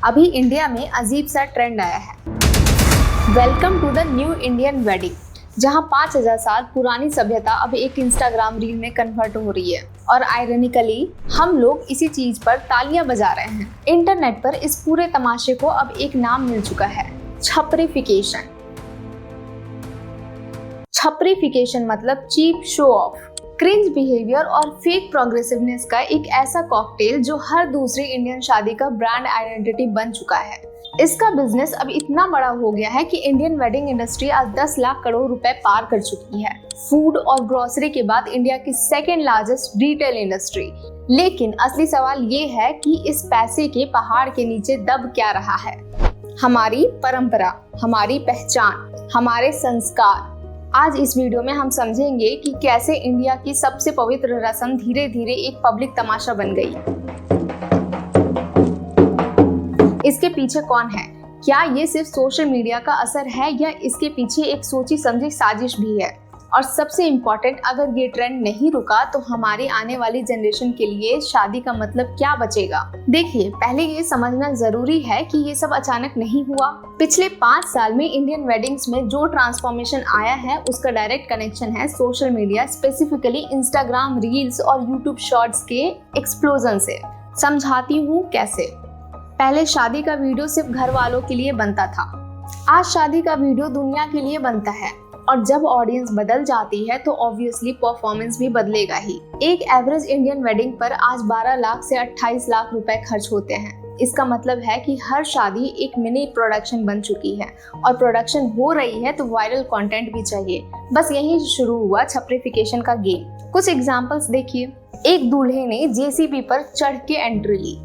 अभी इंडिया में अजीब सा ट्रेंड आया है, welcome to the new Indian wedding, जहां 5000 साल पुरानी सभ्यता अब एक इंस्टाग्राम रील में कन्वर्ट हो रही है। और आयरनिकली हम लोग इसी चीज पर तालियां बजा रहे हैं। इंटरनेट पर इस पूरे तमाशे को अब एक नाम मिल चुका है, छपरीफिकेशन। छपरीफिकेशन मतलब cheap show off, cringe behaviour और फेक प्रोग्रेसिवनेस का एक ऐसा कॉकटेल जो हर दूसरी इंडियन शादी का ब्रांड आइडेंटिटी बन चुका है। इसका बिजनेस अब इतना बड़ा हो गया है कि इंडियन वेडिंग इंडस्ट्री आज 10 लाख करोड़ रुपए पार कर चुकी है। फूड और ग्रोसरी के बाद इंडिया की सेकेंड लार्जेस्ट रिटेल इंडस्ट्री। लेकिन असली सवाल ये है कि इस पैसे के पहाड़ के नीचे दब क्या रहा है? हमारी परंपरा, हमारी पहचान, हमारे संस्कार। आज इस वीडियो में हम समझेंगे कि कैसे इंडिया की सबसे पवित्र रस्म धीरे धीरे एक पब्लिक तमाशा बन गई। इसके पीछे कौन है? क्या ये सिर्फ सोशल मीडिया का असर है या इसके पीछे एक सोची समझी साजिश भी है? और सबसे इम्पोर्टेंट, अगर ये ट्रेंड नहीं रुका तो हमारी आने वाली जनरेशन के लिए शादी का मतलब क्या बचेगा? देखिए, पहले ये समझना जरूरी है कि ये सब अचानक नहीं हुआ। पिछले 5 साल में इंडियन वेडिंग्स में जो ट्रांसफॉर्मेशन आया है उसका डायरेक्ट कनेक्शन है social media, specifically Instagram reels और यूट्यूब शॉर्ट्स के एक्सप्लोजन से। समझाती हूँ कैसे। पहले शादी का वीडियो सिर्फ घर वालों के लिए बनता था, आज शादी का वीडियो दुनिया के लिए बनता है। और जब ऑडियंस बदल जाती है तो ऑब्वियसली परफॉर्मेंस भी बदलेगा ही। एक एवरेज इंडियन वेडिंग पर आज 12 लाख से 28 लाख रुपए खर्च होते हैं। इसका मतलब है कि हर शादी एक मिनी प्रोडक्शन बन चुकी है, और प्रोडक्शन हो रही है तो वायरल कंटेंट भी चाहिए। बस यही शुरू हुआ छपरीफिकेशन का गेम। कुछ एग्जांपल्स देखिए। एक दूल्हे ने जेसीबी पर चढ़ के एंट्री ली।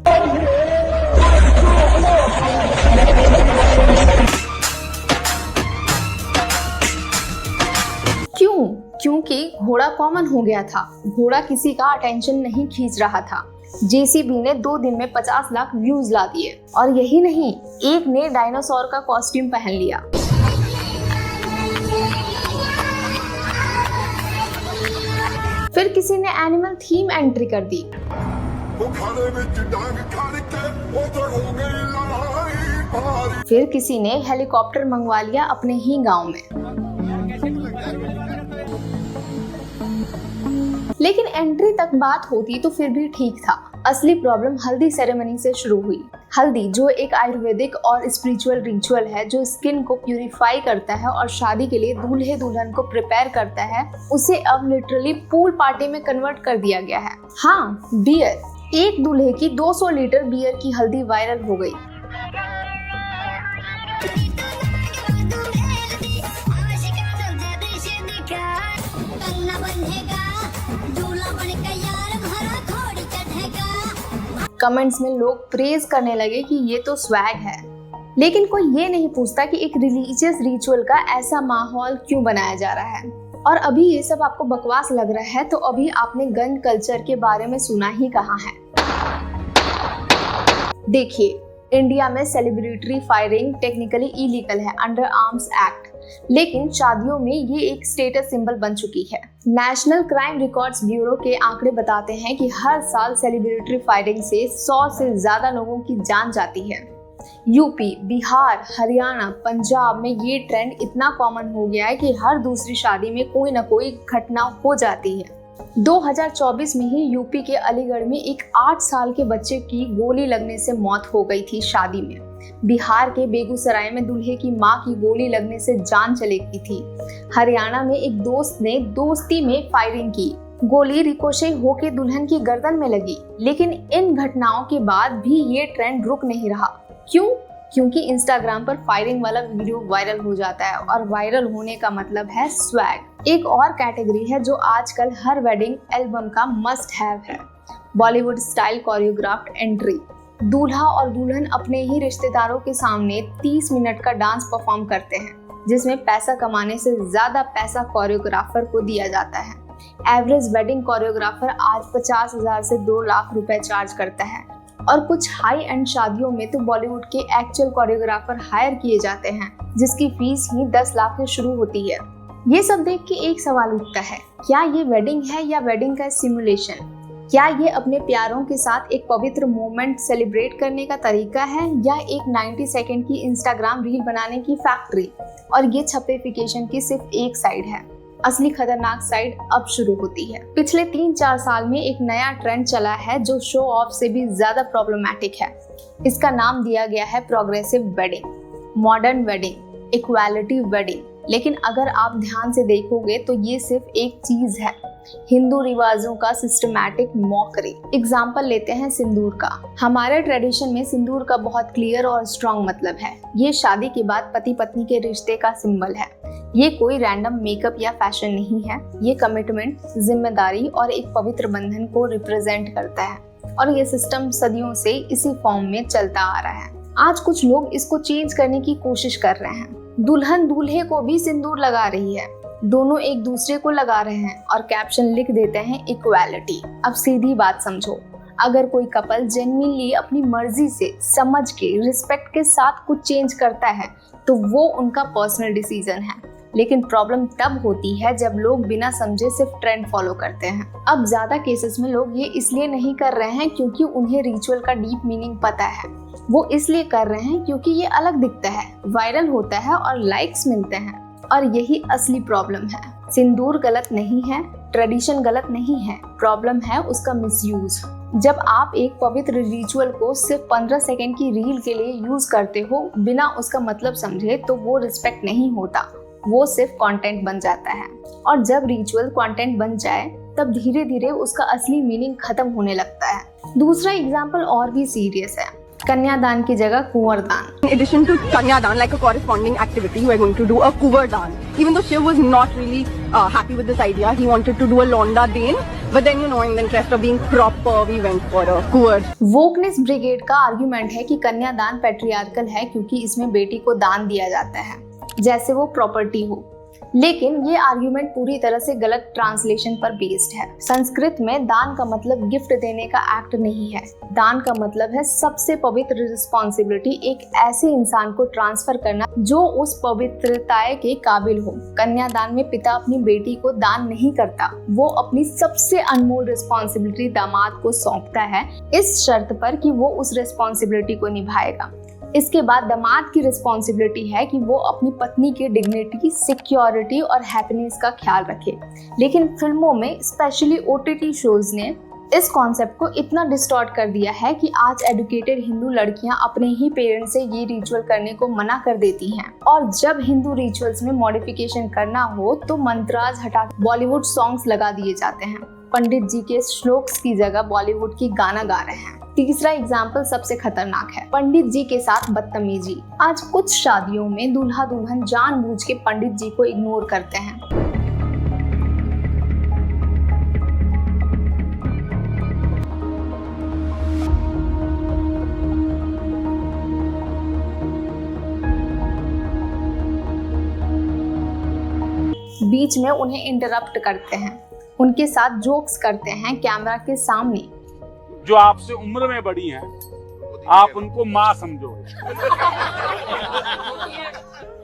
क्योंकि घोड़ा कॉमन हो गया था, घोड़ा किसी का अटेंशन नहीं खींच रहा था। जेसीबी ने 2 दिन में 50 लाख व्यूज ला दिए। और यही नहीं, एक ने डायनासोर का कॉस्ट्यूम पहन लिया। फिर किसी ने एनिमल थीम एंट्री कर दी। फिर किसी ने हेलीकॉप्टर मंगवा लिया अपने ही गांव में। लेकिन एंट्री तक बात होती तो फिर भी ठीक था। असली प्रॉब्लम हल्दी सेरेमनी से शुरू हुई। हल्दी, जो एक आयुर्वेदिक और स्पिरिचुअल रिचुअल है जो स्किन को प्यूरिफाई करता है और शादी के लिए दूल्हे दुल्हन को प्रिपेयर करता है, उसे अब लिटरली पूल पार्टी में कन्वर्ट कर दिया गया है। हाँ, बियर। एक दूल्हे की 200 लीटर बियर की हल्दी वायरल हो गई। कमेंट्स में लोग प्रेज करने लगे कि ये तो स्वैग है। लेकिन कोई ये नहीं पूछता कि एक रिलीजियस रिचुअल का ऐसा माहौल क्यों बनाया जा रहा है। और अभी ये सब आपको बकवास लग रहा है तो अभी आपने गन कल्चर के बारे में सुना ही कहाँ है। देखिए, इंडिया में सेलिब्रेटरी फायरिंग टेक्निकली इलीगल है अंडर आर्म्स एक्ट, लेकिन शादियों में ये एक स्टेटस सिंबल बन चुकी है। नेशनल क्राइम रिकॉर्ड्स ब्यूरो के आंकड़े बताते हैं कि हर साल सेलिब्रेटरी फायरिंग से 100 से ज्यादा लोगों की जान जाती है। यूपी, बिहार, हरियाणा, पंजाब में ये ट्रेंड इतना कॉमन हो गया है कि हर दूसरी शादी में कोई ना कोई घटना हो जाती है। 2024 में ही यूपी के अलीगढ़ में एक 8 साल के बच्चे की गोली लगने से मौत हो गई थी शादी में। बिहार के बेगूसराय में दूल्हे की मां की गोली लगने से जान चली गई थी। हरियाणा में एक दोस्त ने दोस्ती में फायरिंग की, गोली रिकोशे होके दुल्हन की गर्दन में लगी। लेकिन इन घटनाओं के बाद भी ये ट्रेंड रुक नहीं रहा। क्यों? क्योंकि इंस्टाग्राम पर फायरिंग वाला वीडियो वायरल हो जाता है, और वायरल होने का मतलब है स्वैग। एक और कैटेगरी है जो आजकल हर वेडिंग एल्बम का मस्ट हैव है, बॉलीवुड स्टाइल कोरियोग्राफ्ड एंट्री। दूल्हा और दुल्हन अपने ही रिश्तेदारों के सामने 30 मिनट का डांस परफॉर्म करते हैं, जिसमें पैसा कमाने से ज्यादा पैसा कोरियोग्राफर को दिया जाता है। एवरेज वेडिंग कोरियोग्राफर आज 50,000 से 2 लाख रुपए चार्ज करता है। और कुछ हाई एंड शादियों में तो बॉलीवुड के एक्चुअल कोरियोग्राफर हायर किए जाते हैं, जिसकी फीस ही 10 लाख से शुरू होती है। ये सब देख के एक सवाल उठता है, क्या ये वेडिंग है या वेडिंग का सिमुलेशन? क्या ये अपने प्यारों के साथ एक पवित्र मोमेंट सेलिब्रेट करने का तरीका है या एक 90 सेकंड की इंस्टाग्राम रील बनाने की फैक्ट्री? और ये छपेफिकेशन की सिर्फ एक साइड है। असली खतरनाक साइड अब शुरू होती है। पिछले 3-4 साल में एक नया ट्रेंड चला है जो शो ऑफ से भी ज्यादा प्रॉब्लमैटिक है। इसका नाम दिया गया है progressive wedding, modern wedding, equality wedding. लेकिन अगर आप ध्यान से देखोगे तो ये सिर्फ एक चीज है, हिंदू रिवाजों का सिस्टमैटिक मॉकरी। एग्जाम्पल लेते हैं सिंदूर का। हमारे ट्रेडिशन में सिंदूर का बहुत क्लियर और स्ट्रॉन्ग मतलब है। ये शादी के बाद पति पत्नी के रिश्ते का सिंबल है। ये कोई रैंडम मेकअप या फैशन नहीं है। ये कमिटमेंट, जिम्मेदारी और एक पवित्र बंधन को रिप्रेजेंट करता है और ये सिस्टम सदियों से इसी फॉर्म में चलता आ रहा है। आज कुछ लोग इसको चेंज करने की कोशिश कर रहे हैं। दुल्हन दूल्हे को भी सिंदूर लगा रही है, दोनों एक दूसरे को लगा रहे हैं और कैप्शन लिख देते हैं इक्वालिटी। अब सीधी बात समझो, अगर कोई कपल जेन्युइनली अपनी मर्जी से, समझ के, रिस्पेक्ट के साथ कुछ चेंज करता है तो वो उनका पर्सनल डिसीजन है। लेकिन प्रॉब्लम तब होती है जब लोग बिना समझे सिर्फ ट्रेंड फॉलो करते हैं। अब ज्यादा केसेस में लोग ये इसलिए नहीं कर रहे हैं क्योंकि उन्हें रिचुअल का डीप मीनिंग पता है। वो इसलिए कर रहे हैं क्योंकि ये अलग दिखता है, वायरल होता है और लाइक्स मिलते हैं। और यही असली प्रॉब्लम है। सिंदूर गलत नहीं है, ट्रेडिशन गलत नहीं है, प्रॉब्लम है उसका मिसयूज। जब आप एक पवित्र रिचुअल को सिर्फ 15 सेकंड की रील के लिए यूज करते हो बिना उसका मतलब समझे तो वो रिस्पेक्ट नहीं होता, वो सिर्फ कंटेंट बन जाता है। और जब रिचुअल कंटेंट बन जाए तब धीरे धीरे उसका असली मीनिंग खत्म होने लगता है। दूसरा एग्जाम्पल और भी सीरियस है, कन्यादान की जगह कुंवर दान। In addition to Kanyadan, like a corresponding activity, we are going to do a Kuvar Dan. Even though Shiv was not really happy with this idea, he wanted to do a Londa Dain, but then in the interest of being proper, we went for a Kuvar. Wokeness brigade का argument है कि कन्यादान patriarchal है क्योंकि इसमें बेटी को दान दिया जाता है जैसे वो प्रॉपर्टी हो। लेकिन ये आर्ग्यूमेंट पूरी तरह से गलत ट्रांसलेशन पर बेस्ड है। संस्कृत में दान का मतलब गिफ्ट देने का एक्ट नहीं है। दान का मतलब है सबसे पवित्र रिस्पॉन्सिबिलिटी एक ऐसे इंसान को ट्रांसफर करना जो उस पवित्रता के काबिल हो। कन्यादान में पिता अपनी बेटी को दान नहीं करता, वो अपनी सबसे अनमोल रिस्पॉन्सिबिलिटी दामाद को सौंपता है इस शर्त पर कि वो उस रिस्पॉन्सिबिलिटी को निभाएगा। इसके बाद दामाद की रिस्पॉन्सिबिलिटी है कि वो अपनी पत्नी की डिग्निटी, सिक्योरिटी और हैप्पीनेस का ख्याल रखे। लेकिन फिल्मों में, स्पेशली OTT शोज ने इस कॉन्सेप्ट को इतना डिस्टॉर्ट कर दिया है कि आज एडुकेटेड हिंदू लड़कियां अपने ही पेरेंट्स से ये रिचुअल करने को मना कर देती हैं। और जब हिंदू रिचुअल्स में मॉडिफिकेशन करना हो तो मंत्राज हटा बॉलीवुड सॉन्ग्स लगा दिए जाते हैं। पंडित जी के श्लोक्स की जगह बॉलीवुड की गाना गा रहे हैं। तीसरा एग्जाम्पल सबसे खतरनाक है, पंडित जी के साथ बदतमीजी। आज कुछ शादियों में दूल्हा दुल्हन जानबूझ के पंडित जी को इग्नोर करते हैं। बीच में उन्हें इंटरप्ट करते हैं, उनके साथ जोक्स करते हैं कैमरा के सामने। जो आपसे उम्र में बड़ी हैं, आप उनको माँ समझो।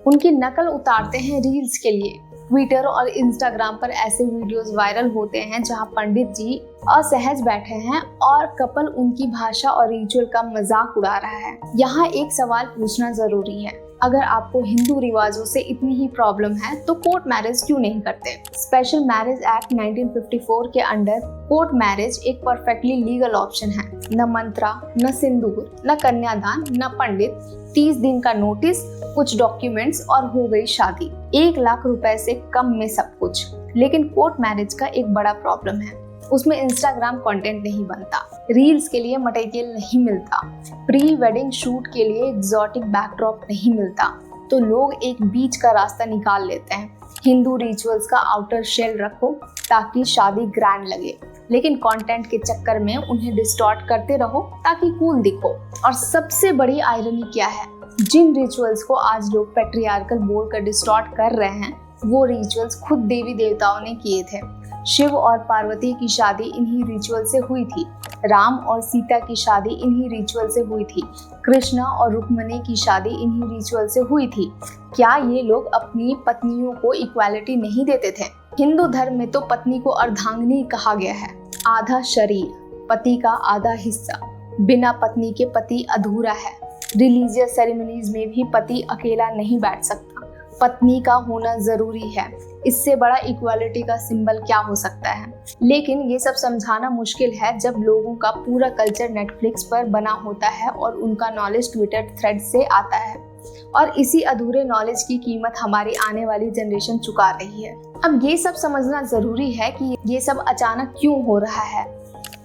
उनकी नकल उतारते हैं रील्स के लिए। ट्विटर और इंस्टाग्राम पर ऐसे वीडियोस वायरल होते हैं जहां पंडित जी असहज बैठे हैं और कपल उनकी भाषा और रिचुअल का मजाक उड़ा रहा है। यहाँ एक सवाल पूछना जरूरी है, अगर आपको हिंदू रिवाजों से इतनी ही प्रॉब्लम है तो कोर्ट मैरिज क्यों नहीं करते? स्पेशल मैरिज एक्ट 1954 के अंडर कोर्ट मैरिज एक परफेक्टली लीगल ऑप्शन है। न मंत्रा, न सिंदूर, न कन्यादान, न पंडित, 30 दिन का नोटिस, कुछ डॉक्यूमेंट्स और हो गई शादी। 1 लाख रुपए से कम में सब कुछ। लेकिन कोर्ट मैरिज का एक बड़ा प्रॉब्लम है, उसमें इंस्टाग्राम कंटेंट नहीं बनता, रील्स के लिए मटेरियल नहीं मिलता, प्री वेडिंग शूट के लिए एग्जॉटिक बैकड्रॉप नहीं मिलता, तो लोग एक बीच का रास्ता निकाल लेते हैं। हिंदू रिचुअल्स का आउटर शेल रखो ताकि शादी ग्रैंड लगे, लेकिन कंटेंट के चक्कर में उन्हें डिस्टॉर्ट करते रहो ताकि कूल दिखो। और सबसे बड़ी आयरनी क्या है, जिन रिचुअल्स को आज लोग पैट्रियार्कल बोलकर डिस्टॉर्ट कर रहे हैं वो रिचुअल्स खुद देवी देवताओं ने किए थे। शिव और पार्वती की शादी इन्हीं रिचुअल से हुई थी, राम और सीता की शादी इन्हीं रिचुअल से हुई थी, कृष्णा और रुक्मणी की शादी इन्हीं रिचुअल से हुई थी। क्या ये लोग अपनी पत्नियों को इक्वालिटी नहीं देते थे? हिंदू धर्म में तो पत्नी को अर्धांगिनी कहा गया है। आधा शरीर, पति का आधा हिस्सा, बिना पत्नी के पति अधूरा है। रिलीजियस सेरेमनीज में भी पति अकेला नहीं बैठ सकता, पत्नी का होना जरूरी है। इससे बड़ा इक्वालिटी का सिंबल क्या हो सकता है। लेकिन ये सब समझाना मुश्किल है जब लोगों का पूरा कल्चर नेटफ्लिक्स पर बना होता है और उनका नॉलेज ट्विटर थ्रेड से आता है, और इसी अधूरे नॉलेज की कीमत हमारी आने वाली जनरेशन चुका रही है। अब ये सब समझना जरूरी है कि ये सब अचानक क्यों हो रहा है।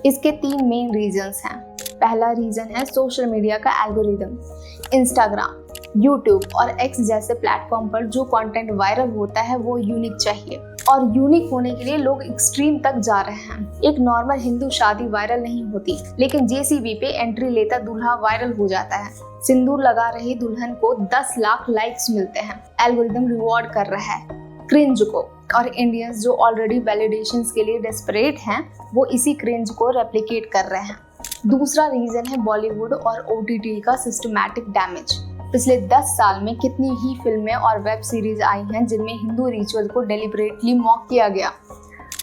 इसके 3 मेन रीजंस हैं। पहला रीजन है सोशल मीडिया का एल्गोरिदम। इंस्टाग्राम, यूट्यूब और एक्स जैसे प्लेटफॉर्म पर जो कंटेंट वायरल होता है वो यूनिक चाहिए, और यूनिक होने के लिए लोग एक्सट्रीम तक जा रहे हैं। एक नॉर्मल हिंदू शादी वायरल नहीं होती, लेकिन जेसीबी पे एंट्री लेता दूल्हा वायरल हो जाता है। सिंदूर लगा रही दुल्हन को 10 लाख लाइक्स मिलते हैं। एल्गोरिदम रिवॉर्ड कर रहा है क्रिंज को, और इंडियंस जो ऑलरेडी वैलिडेशंस के लिए डेस्परेट हैं वो इसी क्रिंज को रेप्लिकेट कर रहे हैं। दूसरा रीजन है बॉलीवुड और ओटीटी का सिस्टमैटिक डैमेज। पिछले 10 साल में कितनी ही फिल्में और वेब सीरीज आई हैं जिनमें हिंदू रिचुअल को डेलिबरेटली मॉक किया गया।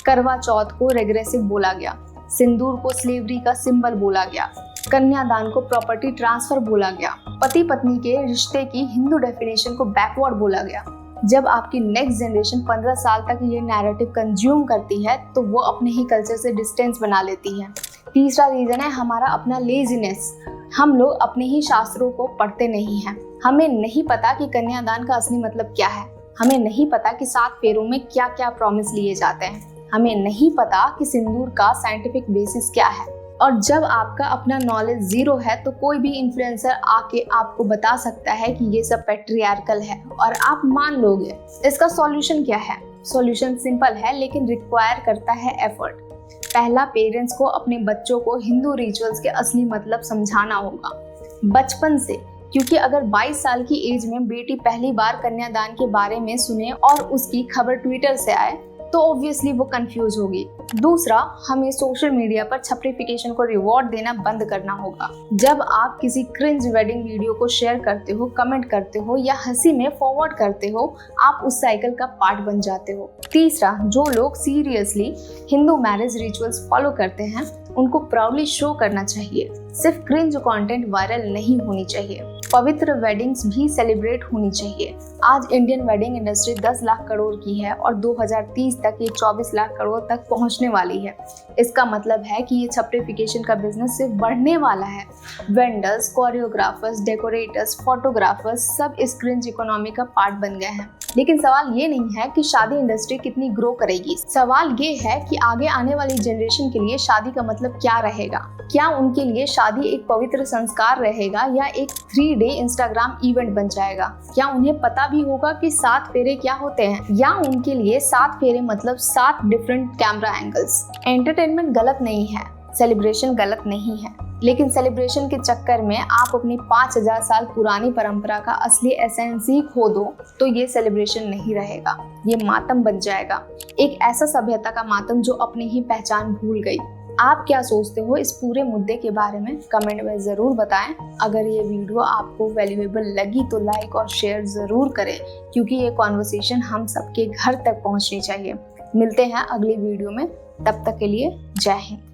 करवा चौथ को रेग्रेसिव बोला गया, सिंदूर को स्लेवरी का सिंबल बोला गया, कन्यादान को प्रॉपर्टी ट्रांसफर बोला गया, पति पत्नी के रिश्ते की हिंदू डेफिनेशन को बैकवर्ड बोला गया। जब आपकी नेक्स्ट जनरेशन 15 साल तक ये नैरेटिव कंज्यूम करती है तो वो अपने ही कल्चर से डिस्टेंस बना लेती है। तीसरा रीजन है हमारा अपना लेजीनेस। हम लोग अपने ही शास्त्रों को पढ़ते नहीं हैं। हमें नहीं पता कि कन्यादान का असली मतलब क्या है। हमें नहीं पता कि 7 फेरों में क्या क्या प्रॉमिस लिए जाते हैं। हमें नहीं पता कि सिंदूर का साइंटिफिक बेसिस क्या है। और जब आपका अपना नॉलेज जीरो है तो कोई भी इन्फ्लुएंसर आके आपको बता सकता है कि ये सब पैट्रियार्कल है और आप मान लोगे। इसका सॉल्यूशन क्या है? सॉल्यूशन सिंपल है लेकिन रिक्वायर करता है एफर्ट। पहला, पेरेंट्स को अपने बच्चों को हिंदू रिचुअल्स के असली मतलब समझाना होगा बचपन से, क्योंकि अगर 22 साल की एज में बेटी पहली बार कन्यादान के बारे में सुने और उसकी खबर ट्विटर से आए तो ऑब्वियसली वो कंफ्यूज होगी। दूसरा, हमें सोशल मीडिया पर छपरिफिकेशन को रिवॉर्ड देना बंद करना होगा। जब आप किसी क्रिंज वेडिंग वीडियो को शेयर करते हो, कमेंट करते हो या हंसी में फॉरवर्ड करते हो, आप उस साइकिल का पार्ट बन जाते हो। तीसरा, जो लोग seriously Hindu marriage rituals follow करते हैं उनको प्राउडली शो करना चाहिए। सिर्फ क्रिंज कंटेंट वायरल नहीं होनी चाहिए, पवित्र वेडिंग्स भी सेलिब्रेट होनी चाहिए। आज Indian wedding industry 10 lakh crore की है और 2030 तक ये 24 लाख करोड़ तक पहुंचने वाली है। इसका मतलब है कि ये छपरिफिकेशन का बिजनेस सिर्फ बढ़ने वाला है। वेंडर्स, कोरियोग्राफर्स, डेकोरेटर्स, फोटोग्राफर्स सब इस क्रिंज इकोनॉमी का पार्ट बन गए हैं। लेकिन सवाल ये नहीं है कि शादी इंडस्ट्री कितनी ग्रो करेगी। सवाल ये है कि आगे आने वाली जनरेशन के लिए शादी का मतलब क्या रहेगा। क्या उनके लिए शादी एक पवित्र संस्कार रहेगा या एक 3 डे इंस्टाग्राम इवेंट बन जाएगा? क्या उन्हें पता भी होगा कि 7 फेरे क्या होते हैं, या उनके लिए 7 फेरे मतलब 7 डिफरेंट कैमरा एंगल्स? एंटरटेनमेंट गलत नहीं है, सेलिब्रेशन गलत नहीं है, लेकिन सेलिब्रेशन के चक्कर में आप अपनी 5000 साल पुरानी परंपरा का असली एसेंस ही खो दो तो ये सेलिब्रेशन नहीं रहेगा, ये मातम बन जाएगा। एक ऐसा सभ्यता का मातम जो अपनी ही पहचान भूल गई। आप क्या सोचते हो इस पूरे मुद्दे के बारे में? कमेंट में ज़रूर बताएं। अगर ये वीडियो आपको वैल्यूएबल लगी तो लाइक और शेयर ज़रूर करें, क्योंकि ये कॉन्वर्सेशन हम सबके घर तक पहुंचनी चाहिए। मिलते हैं अगली वीडियो में, तब तक के लिए जय हिंद।